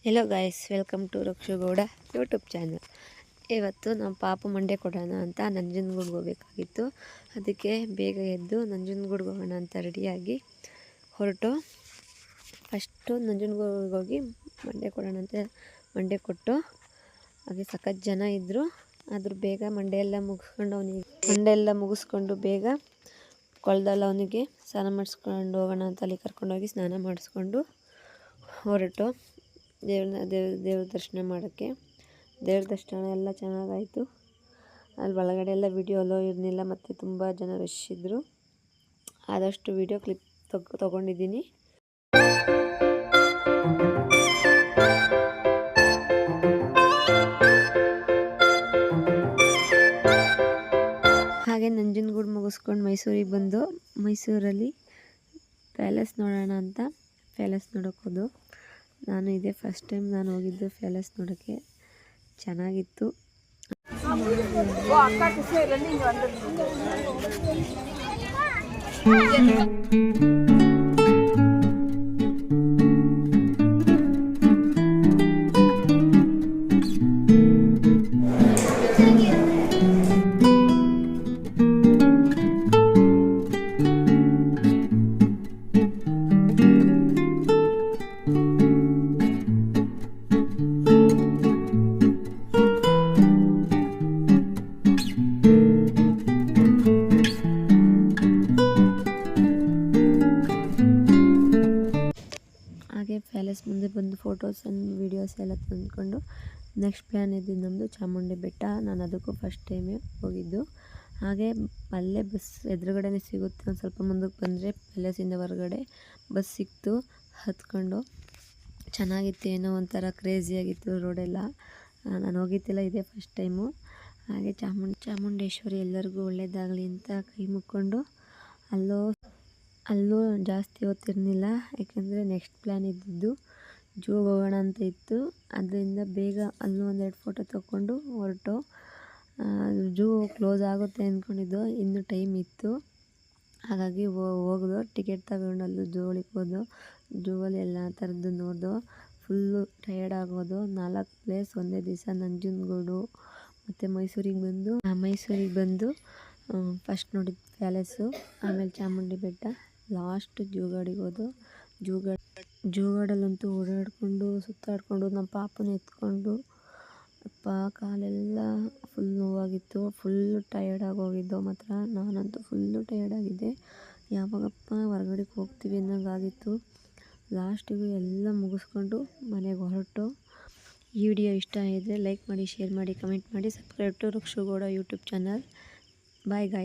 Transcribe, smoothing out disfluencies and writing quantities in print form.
Hello guys, welcome to Rakshu Gowda YouTube channel. ಇವತ್ತು ನಮ್ಮ ಪಾಪು ಮಂಡೆ ಕೊಡೋಣ ಅಂತ ನಂಜನಗೂಡಿಗೆ ಹೋಗಬೇಕಾಗಿತ್ತು. ಅದಕ್ಕೆ ಬೇಗ ಎದ್ದು ನಂಜನಗೂಡಿಗೆ ಹೋಗೋಣ ಅಂತ ರೆಡಿಯಾಗಿ ಹೊರಟು ಫಸ್ಟು ನಂಜನಗೂಡಿಗೆ ಹೋಗಿ ಮಂಡೆ ಕೊಡೋಣ ಅಂತ ಮಂಡೆ ಕೊಟ್ಟು, ಹಾಗೆ ಸಖತ್ ಜನ ಇದ್ದರು. ಆದರೂ ಬೇಗ ಮಂಡೆ ಎಲ್ಲ ಮುಗಿಸ್ಕೊಂಡು ಬೇಗ ಕೊಳ್ದಲ್ಲ ಅವನಿಗೆ ಸ್ನಾನ ಮಾಡಿಸ್ಕೊಂಡು ಹೋಗೋಣ ಅಂತ ಅಲ್ಲಿ ಕರ್ಕೊಂಡೋಗಿ ಸ್ನಾನ ಮಾಡಿಸ್ಕೊಂಡು ಹೊರಟು ದೇವ್ರ ದರ್ಶನ ಮಾಡೋಕ್ಕೆ. ದೇವ್ರ ದರ್ಶನ ಎಲ್ಲ ಚೆನ್ನಾಗಾಯಿತು. ಅಲ್ಲಿ ಒಳಗಡೆ ಎಲ್ಲ ವಿಡಿಯೋ ಅಲೋ ಇರಲಿಲ್ಲ ಮತ್ತು ತುಂಬ ಜನ ರಶ್ ಇದ್ದರು. ಆದಷ್ಟು ವಿಡಿಯೋ ಕ್ಲಿಪ್ ತೊಗೊಂಡಿದ್ದೀನಿ. ಹಾಗೆ ನಂಜನಗೂಡು ಮುಗಿಸ್ಕೊಂಡು ಮೈಸೂರಿಗೆ ಬಂದು ಮೈಸೂರಲ್ಲಿ ಪ್ಯಾಲೇಸ್ ನೋಡೋಣ ಅಂತ ಪ್ಯಾಲೇಸ್ ನೋಡೋಕೆ ಹೋದು. ನಾನು ಇದೇ ಫಸ್ಟ್ ಟೈಮ್ ನಾನು ಹೋಗಿದ್ದು ಪ್ಯಾಲೇಸ್ ನೋಡೋಕ್ಕೆ. ಚೆನ್ನಾಗಿತ್ತು. ಹಾಗೆ ಪ್ಯಾಲೇಸ್ ಮುಂದೆ ಬಂದು ಫೋಟೋಸ್ ಆ್ಯಂಡ್ ವೀಡಿಯೋಸ್ ಎಲ್ಲ ತಂದ್ಕೊಂಡು ನೆಕ್ಸ್ಟ್ ಪ್ಲ್ಯಾನ್ ಇದ್ದಿದ್ದು ನಮ್ಮದು ಚಾಮುಂಡಿ ಬೆಟ್ಟ. ನಾನು ಅದಕ್ಕೂ ಫಸ್ಟ್ ಟೈಮೇ ಹೋಗಿದ್ದು. ಹಾಗೆ ಅಲ್ಲೇ ಬಸ್ ಎದುರುಗಡೆನೇ ಸಿಗುತ್ತೆ. ಒಂದು ಸ್ವಲ್ಪ ಮುಂದಕ್ಕೆ ಬಂದರೆ ಪ್ಯಾಲೇಸಿಂದ ಹೊರಗಡೆ ಬಸ್ ಸಿಕ್ತು. ಹತ್ಕೊಂಡು ಚೆನ್ನಾಗಿತ್ತು. ಏನೋ ಒಂಥರ ಕ್ರೇಜಿಯಾಗಿತ್ತು ರೋಡೆಲ್ಲ. ನಾನು ಹೋಗಿದ್ದಿಲ್ಲ, ಇದೇ ಫಸ್ಟ್ ಟೈಮು. ಹಾಗೆ ಚಾಮುಂಡೇಶ್ವರಿ ಎಲ್ಲರಿಗೂ ಒಳ್ಳೆಯದಾಗಲಿ ಅಂತ ಕೈ ಮುಕ್ಕೊಂಡು ಅಲ್ಲೂ ಜಾಸ್ತಿ ಹೊತ್ತಿರಲಿಲ್ಲ, ಯಾಕೆಂದರೆ ನೆಕ್ಸ್ಟ್ ಪ್ಲ್ಯಾನ್ ಇದ್ದಿದ್ದು ಜೂಗೆ ಹೋಗೋಣ ಅಂತ ಇತ್ತು. ಅದರಿಂದ ಬೇಗ ಅಲ್ಲೂ ಒಂದೆರಡು ಫೋಟೋ ತೊಗೊಂಡು ಹೊರಟು. ಜೂ ಕ್ಲೋಸ್ ಆಗುತ್ತೆ ಅಂದ್ಕೊಂಡಿದ್ದು, ಇನ್ನೂ ಟೈಮ್ ಇತ್ತು. ಹಾಗಾಗಿ ಹೋಗೋದು ಟಿಕೆಟ್ ತಗೊಂಡು ಅಲ್ಲೂ ಜೂ ಒಳಗೆ ಹೋದು. ಜೂವಲ್ಲಿ ಎಲ್ಲ ಥರದ್ದು ನೋಡ್ದು. ಫುಲ್ಲು ಟಯರ್ಡ್ ಆಗೋದು. 4 ಪ್ಲೇಸ್ ಒಂದೇ ದಿವಸ. ನಂಜನಗೂಡು ಮತ್ತು ಮೈಸೂರಿಗೆ ಬಂದು ಫಸ್ಟ್ ನೋಡಿದ್ದು ಪ್ಯಾಲೇಸು, ಆಮೇಲೆ ಚಾಮುಂಡಿ ಬೆಟ್ಟ, ಲಾಸ್ಟ್ ಜೂಗಾಡಿಗೆ ಹೋದು. ಜೂಗಾಡಲ್ಲಂತೂ ಓಡಾಡಿಕೊಂಡು ಸುತ್ತಾಡಿಕೊಂಡು ನಮ್ಮ ಪಾಪನ ಎತ್ಕೊಂಡು ಕಾಲೆಲ್ಲ ಫುಲ್ ನೋವಾಗಿತ್ತು. ಫುಲ್ಲು ಟಯರ್ಡ್ ಆಗೋಗಿದ್ದು. ಮಾತ್ರ ನಾನಂತೂ ಫುಲ್ಲು ಟಯರ್ಡ್ ಆಗಿದ್ದೆ. ಯಾವಾಗಪ್ಪ ಹೊರಗಡೆಗೆ ಹೋಗ್ತೀವಿ ಅನ್ನೋಂಗಾಗಿತ್ತು. ಲಾಸ್ಟಿಗೂ ಎಲ್ಲ ಮುಗಿಸ್ಕೊಂಡು ಮನೆಗೆ ಹೊರಟು. ಈ ವಿಡಿಯೋ ಇಷ್ಟ ಆಗಿದ್ರೆ ಲೈಕ್ ಮಾಡಿ, ಶೇರ್ ಮಾಡಿ, ಕಮೆಂಟ್ ಮಾಡಿ, subscribe to Rakshu Gowda YouTube channel. Bye ಗಾಯ್.